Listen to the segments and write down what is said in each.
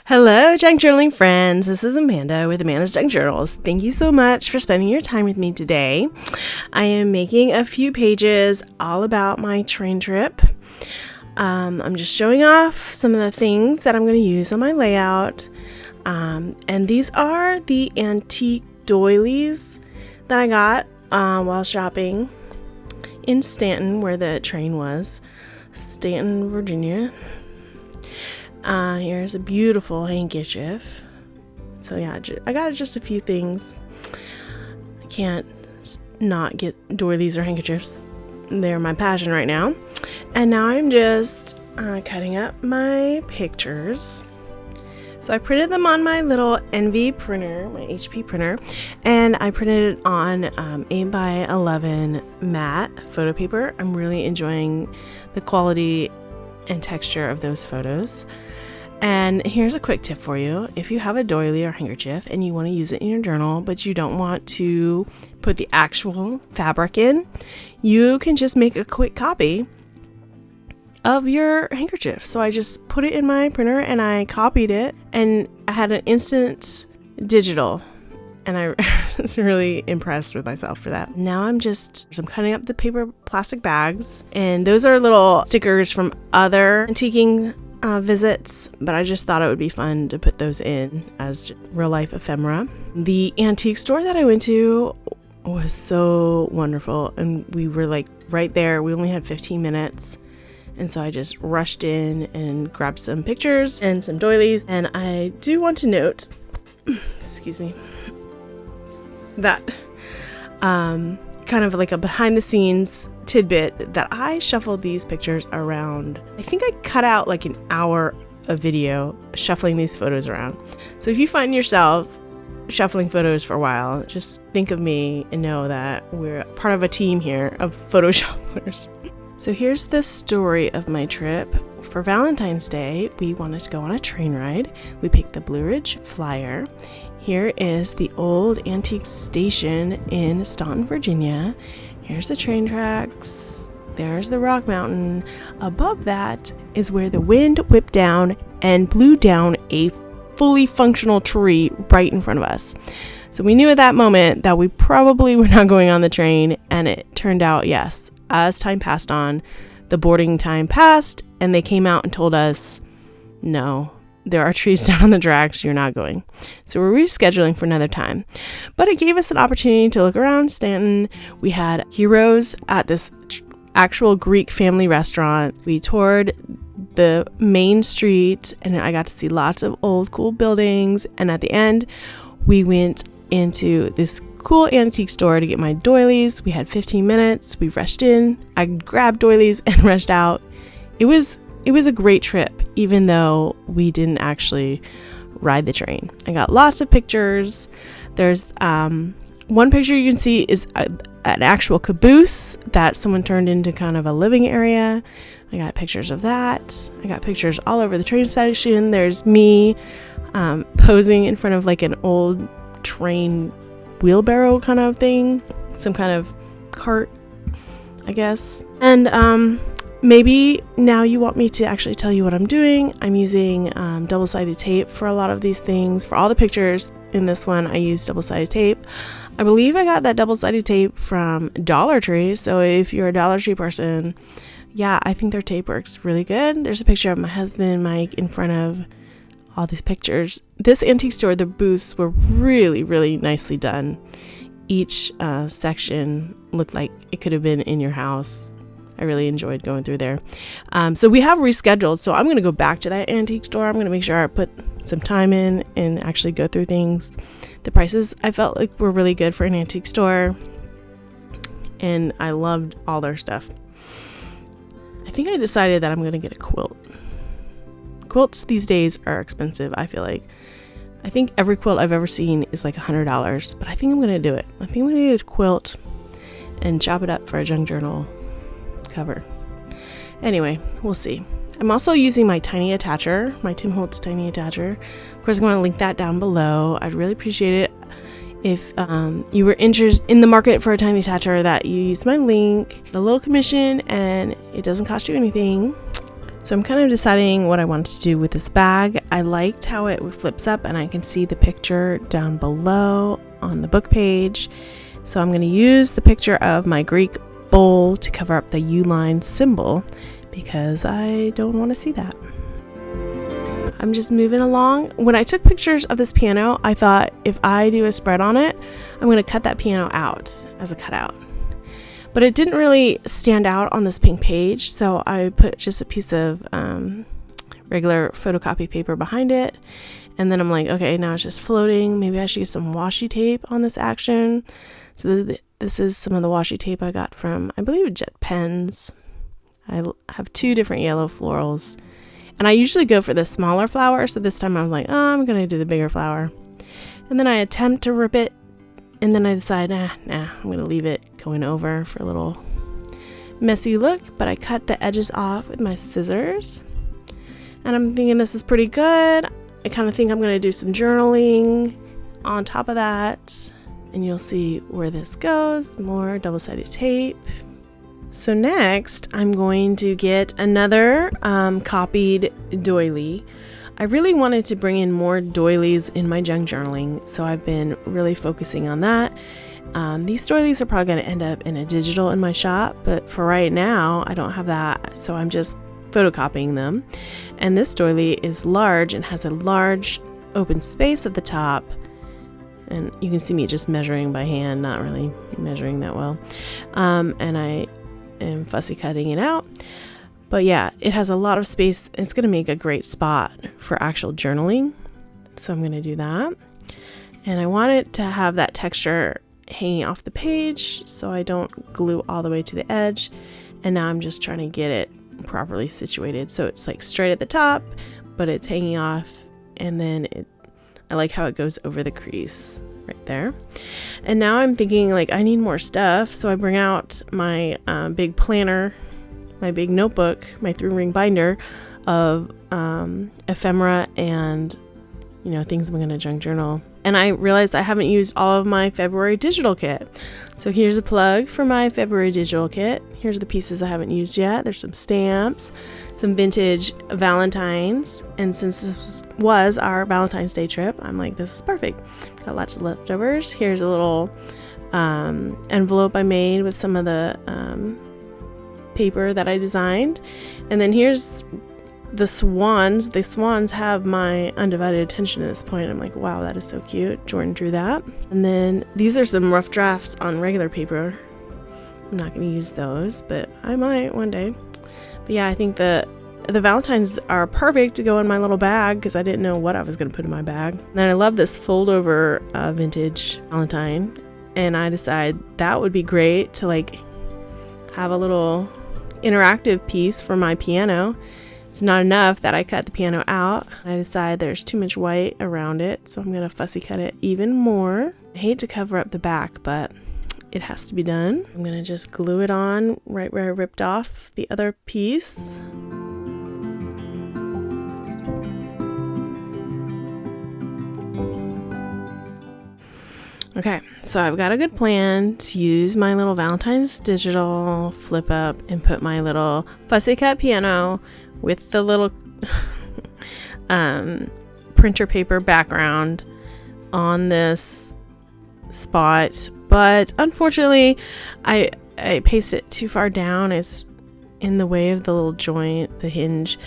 Hello, junk journaling friends. This is Amanda with Amanda's Junk Journals. Thank you so much for spending your time with me today. I am making a few pages all about my train trip. I'm just showing off some of the things that I'm going to use on my layout. And these are the antique doilies that I got while shopping in Staunton, where the train was. Staunton, Virginia. Here's a beautiful handkerchief. So yeah, I got just a few things. I can't not get doilies or handkerchiefs. They're my passion right now. And now I'm just cutting up my pictures. So I printed them on my little NV printer, my HP printer, and I printed it on 8x11 matte photo paper. I'm really enjoying the quality and texture of those photos. And here's a quick tip for you. If you have a doily or handkerchief and you want to use it in your journal, but you don't want to put the actual fabric in, you can just make a quick copy of your handkerchief. So I just put it in my printer and I copied it, and I had an instant digital, and I was really impressed with myself for that. Now I'm cutting up the paper plastic bags, and those are little stickers from other antiquing visits, but I just thought it would be fun to put those in as real life ephemera. The antique store that I went to was so wonderful, and we were like right there. We only had 15 minutes. And so I just rushed in and grabbed some pictures and some doilies. And I do want to note, excuse me, that kind of like a behind the scenes tidbit that I shuffled these pictures around. I think I cut out like an hour of video shuffling these photos around. So if you find yourself shuffling photos for a while, just think of me and know that we're part of a team here of photo shufflers. So here's the story of my trip. For Valentine's Day, we wanted to go on a train ride. We picked the Blue Ridge Flyer. Here is the old antique station in Staunton, Virginia. Here's the train tracks. There's the Rock Mountain. Above that is where the wind whipped down and blew down a fully functional tree right in front of us. So we knew at that moment that we probably were not going on the train, and it turned out, yes. As time passed on, the boarding time passed, and they came out and told us, no, there are trees down on the tracks, you're not going. So we're rescheduling for another time. But it gave us an opportunity to look around Staunton. We had heroes at this actual Greek family restaurant. We toured the main street, and I got to see lots of old cool buildings. And at the end, we went into this cool antique store to get my doilies. We had 15 minutes. We rushed in. I grabbed doilies and rushed out. It was a great trip, even though we didn't actually ride the train. I got lots of pictures. There's one picture you can see is an actual caboose that someone turned into kind of a living area. I got pictures of that. I got pictures all over the train station. There's me posing in front of like an old train wheelbarrow kind of thing, some kind of cart, I guess. And maybe now you want me to actually tell you what I'm doing. I'm using double-sided tape for a lot of these things. For all the pictures in this one, I use double-sided tape. I believe I got that double-sided tape from Dollar Tree. So if you're a Dollar Tree person, yeah, I think their tape works really good. There's a picture of my husband, Mike, in front of all these pictures. This antique store, the booths were really, really nicely done. Each section looked like it could have been in your house. I really enjoyed going through there. So we have rescheduled. So I'm going to go back to that antique store. I'm going to make sure I put some time in and actually go through things. The prices I felt like were really good for an antique store, and I loved all their stuff. I think I decided that I'm going to get a quilt. Quilts these days are expensive, I feel like. I think every quilt I've ever seen is like $100, but I think I'm going to do it. I think I'm going to get a quilt and chop it up for a junk journal cover. Anyway, we'll see. I'm also using my tiny attacher, my Tim Holtz tiny attacher. Of course, I'm going to link that down below. I'd really appreciate it if you were interested in the market for a tiny attacher, that you use my link, a little commission, and it doesn't cost you anything. So I'm kind of deciding what I wanted to do with this bag. I liked how it flips up and I can see the picture down below on the book page. So I'm going to use the picture of my Greek bowl to cover up the U-line symbol because I don't want to see that. I'm just moving along. When I took pictures of this piano, I thought if I do a spread on it, I'm going to cut that piano out as a cutout. But it didn't really stand out on this pink page, so I put just a piece of regular photocopy paper behind it. And then I'm like, okay, now it's just floating. Maybe I should get some washi tape on this action. So this is some of the washi tape I got from, I believe, Jet Pens. I have 2 different yellow florals. And I usually go for the smaller flower, so this time I was like, oh, I'm going to do the bigger flower. And then I attempt to rip it, and then I decide, nah, I'm going to leave it going over for a little messy look. But I cut the edges off with my scissors. And I'm thinking this is pretty good. I kind of think I'm going to do some journaling on top of that. And you'll see where this goes. More double-sided tape. So next, I'm going to get another copied doily. I really wanted to bring in more doilies in my junk journaling, so I've been really focusing on that. These doilies are probably going to end up in a digital in my shop, but for right now, I don't have that, so I'm just photocopying them. And this doily is large and has a large open space at the top. And you can see me just measuring by hand, not really measuring that well. And I am fussy cutting it out. But yeah, it has a lot of space. It's going to make a great spot for actual journaling. So I'm going to do that. And I want it to have that texture hanging off the page so I don't glue all the way to the edge. And now I'm just trying to get it properly situated. So it's like straight at the top, but it's hanging off. And then I like how it goes over the crease right there. And now I'm thinking like I need more stuff. So I bring out my big planner, my big notebook, my 3-ring binder of ephemera and things I'm going to junk journal. And I realized I haven't used all of my February digital kit. So here's a plug for my February digital kit. Here's the pieces I haven't used yet. There's some stamps, some vintage Valentines. And since this was our Valentine's Day trip, I'm like, this is perfect. Got lots of leftovers. Here's a little envelope I made with some of the paper that I designed. And then here's the swans. The swans have my undivided attention at this point. I'm like, wow, that is so cute. Jordan drew that. And then these are some rough drafts on regular paper. I'm not going to use those, but I might one day. But yeah, I think the Valentines are perfect to go in my little bag because I didn't know what I was going to put in my bag. And then I love this fold over vintage Valentine. And I decided that would be great to like have a little interactive piece for my piano. It's not enough that I cut the piano out. I decide there's too much white around it, so I'm going to fussy cut it even more. I hate to cover up the back, but it has to be done. I'm going to just glue it on right where I ripped off the other piece. Okay, so I've got a good plan to use my little Valentine's digital flip up and put my little fussy cut piano with the little printer paper background on this spot. But unfortunately, I pasted it too far down. It's in the way of the little joint, the hinge.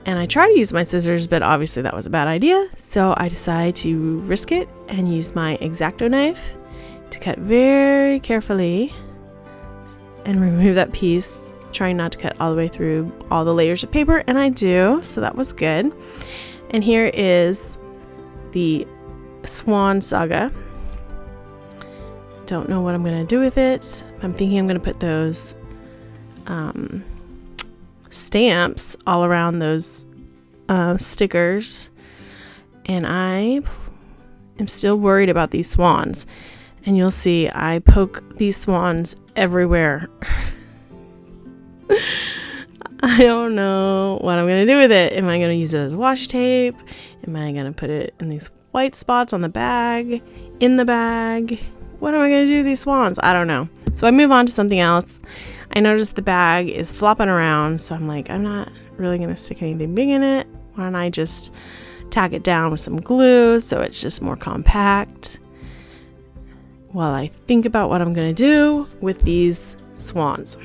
And I tried to use my scissors, but obviously that was a bad idea. So I decided to risk it and use my X-Acto knife to cut very carefully and remove that piece, trying not to cut all the way through all the layers of paper. And I do, so that was good. And here is the Swan Saga. Don't know what I'm going to do with it. I'm thinking I'm going to put those stamps all around those stickers, and I am still worried about these swans, and you'll see I poke these swans everywhere. I don't know what I'm gonna do with it. Am I gonna use it as washi tape? Am I gonna put it in these white spots on the bag, in the bag? What am I gonna do with these swans? I don't know. So I move on to something else. I noticed the bag is flopping around, so I'm like, I'm not really going to stick anything big in it. Why don't I just tack it down with some glue so it's just more compact while I think about what I'm going to do with these swans.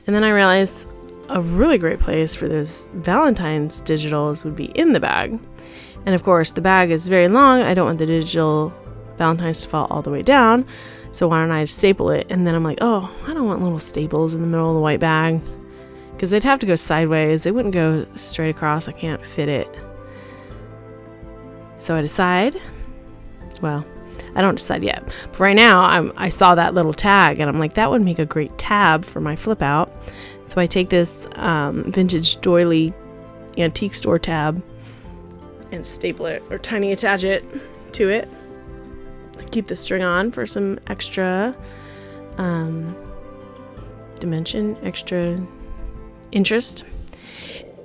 And then I realized a really great place for those Valentine's digitals would be in the bag. And of course, the bag is very long. I don't want the digital Valentines to fall all the way down. So why don't I staple it? And then I'm like, oh, I don't want little staples in the middle of the white bag, because they'd have to go sideways. They wouldn't go straight across. I can't fit it. So I decide, well, I don't decide yet. But right now, I saw that little tag, and I'm like, that would make a great tab for my flip out. So I take this vintage doily antique store tab and staple it or tiny attach it to it. Keep the string on for some extra dimension, extra interest.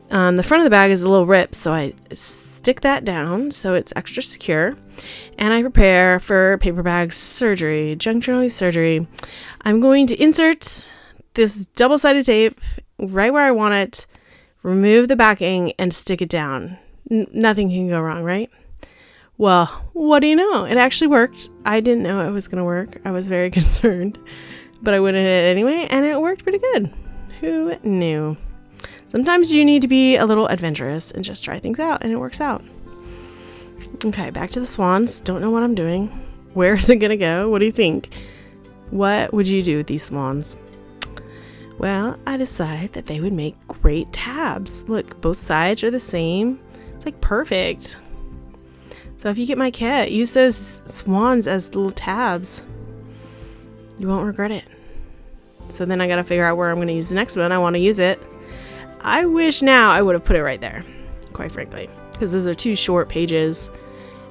The front of the bag is a little rip, so I stick that down so it's extra secure. And I prepare for paper bag surgery, junk journaling surgery. I'm going to insert this double-sided tape right where I want it, remove the backing, and stick it down. Nothing can go wrong, right? Well, what do you know? It actually worked. I didn't know it was going to work. I was very concerned, but I went in it anyway, and it worked pretty good. Who knew? Sometimes you need to be a little adventurous and just try things out, and it works out. Okay, back to the swans. Don't know what I'm doing. Where is it going to go? What do you think? What would you do with these swans? Well, I decide that they would make great tabs. Look, both sides are the same. It's like perfect. So if you get my kit, use those swans as little tabs. You won't regret it. So then I got to figure out where I'm going to use the next one. I want to use it. I wish now I would have put it right there, quite frankly, because those are 2 short pages.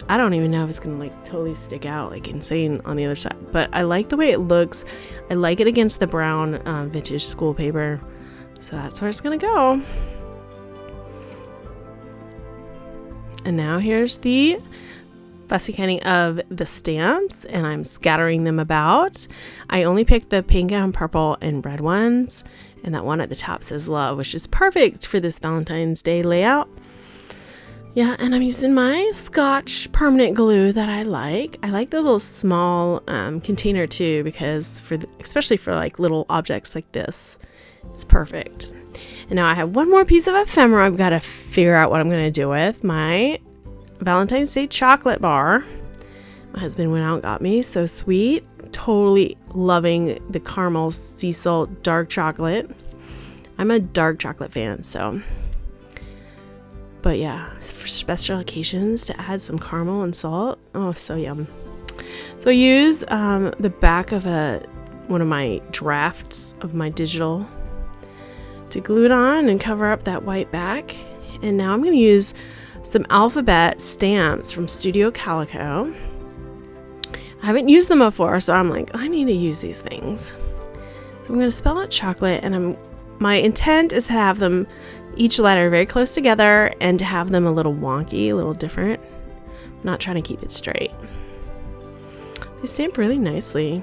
I don't even know if it's going to like totally stick out like insane on the other side, but I like the way it looks. I like it against the brown vintage school paper. So that's where it's going to go. And now here's the fussy cutting of the stamps, and I'm scattering them about. I only picked the pink and purple and red ones, and that one at the top says love, which is perfect for this Valentine's Day layout. Yeah, and I'm using my Scotch permanent glue that I like. I like the little small container too, because especially for like little objects like this, it's perfect. And now I have one more piece of ephemera I've got to figure out what I'm going to do with. My Valentine's Day chocolate bar. My husband went out and got me. So sweet. Totally loving the caramel sea salt dark chocolate. I'm a dark chocolate fan, so. But yeah, for special occasions to add some caramel and salt. Oh, so yum. So I use the back of one of my drafts of my digital to glue it on and cover up that white back. And now I'm going to use some alphabet stamps from Studio Calico. I haven't used them before, so I'm like, I need to use these things. So I'm going to spell out chocolate, and my intent is to have them, each letter very close together, and to have them a little wonky, a little different. I'm not trying to keep it straight. They stamp really nicely.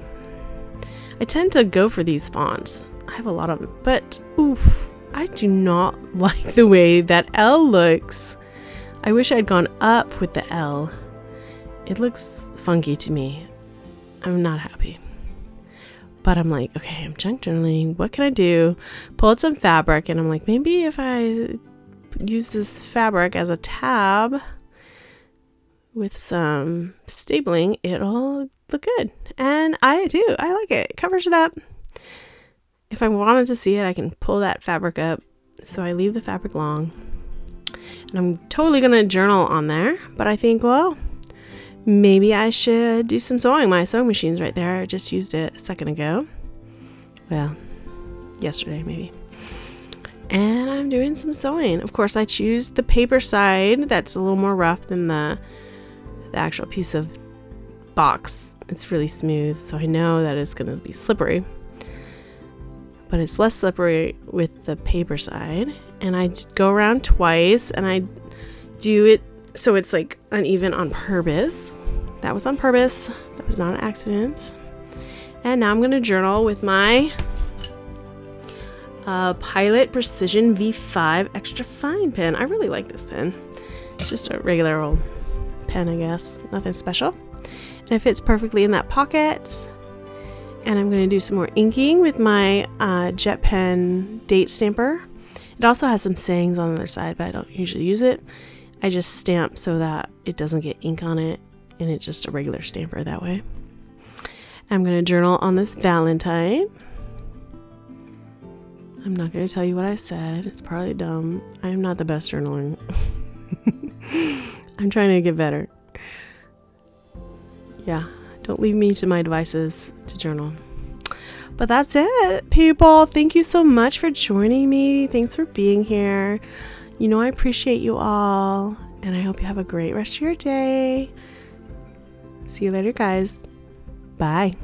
I tend to go for these fonts. I have a lot of them, but oof, I do not like the way that L looks. I wish I'd gone up with the L. It looks funky to me. I'm not happy. But I'm like, okay, I'm junk journaling. What can I do? Pull out some fabric, and I'm like, maybe if I use this fabric as a tab with some stapling, it'll look good. And I do. I like it. It covers it up. If I wanted to see it, I can pull that fabric up. So I leave the fabric long. And I'm totally going to journal on there. But I think, well, maybe I should do some sewing. My sewing machine's right there. I just used it a second ago. Well, yesterday maybe. And I'm doing some sewing. Of course, I choose the paper side that's a little more rough than the actual piece of box. It's really smooth, so I know that it's going to be slippery. But it's less slippery with the paper side. And I go around twice, and I do it so it's like uneven on purpose. That was on purpose. That was not an accident. And now I'm going to journal with my Pilot Precision V5 Extra Fine pen. I really like this pen. It's just a regular old pen, I guess. Nothing special. And it fits perfectly in that pocket. And I'm going to do some more inking with my Jet Pen date stamper. It also has some sayings on the other side, but I don't usually use it. I just stamp so that it doesn't get ink on it, and it's just a regular stamper that way. I'm going to journal on this Valentine. I'm not going to tell you what I said. It's probably dumb. I'm not the best journaler. I'm trying to get better. Yeah, don't leave me to my devices to journal. But that's it, people. Thank you so much for joining me. Thanks for being here. You know I appreciate you all, and I hope you have a great rest of your day. See you later, guys. Bye.